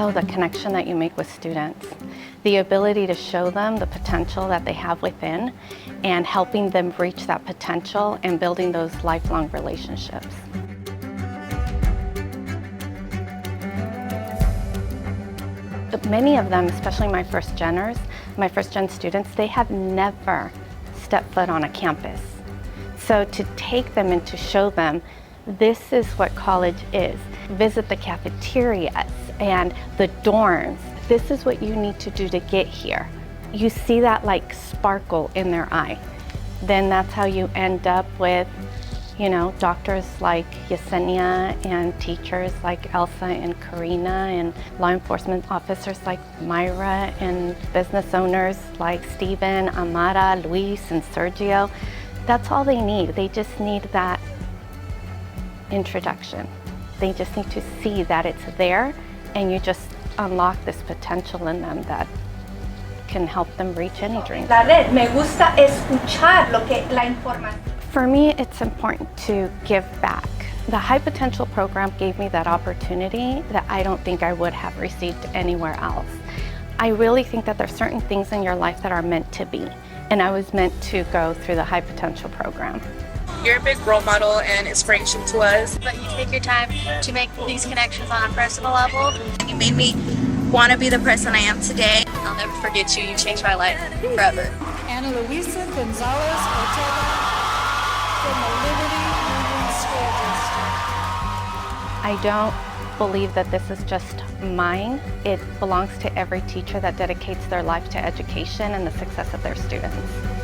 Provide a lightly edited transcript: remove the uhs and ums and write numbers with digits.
Oh, the connection that you make with students. The ability to show them the potential that they have within and helping them reach that potential and building those lifelong relationships. But many of them, especially my first gen students, they have never stepped foot on a campus. So to take them and to show them this is what college is, visit the cafeterias and the dorms, this is what you need to do to get here. You see that like sparkle in their eye. Then that's how you end up with, you know, doctors like Yesenia and teachers like Elsa and Karina and law enforcement officers like Myra and business owners like Steven, Amara, Luis, and Sergio. That's all they need. They just need that introduction. They just need to see that it's there and you just unlock this potential in them that can help them reach any dream. La red, me gusta escuchar lo que la información. For me, it's important to give back. The High Potential program gave me that opportunity that I don't think I would have received anywhere else. I really think that there's certain things in your life that are meant to be, and I was meant to go through the High Potential program. You're a big role model and inspiration to us. But you take your time to make these connections on a personal level. You made me want to be the person I am today. I'll never forget you. You changed my life forever. Annalouisa Gonzalez Ortega from the Liberty Union School District. I don't believe that this is just mine. It belongs to every teacher that dedicates their life to education and the success of their students.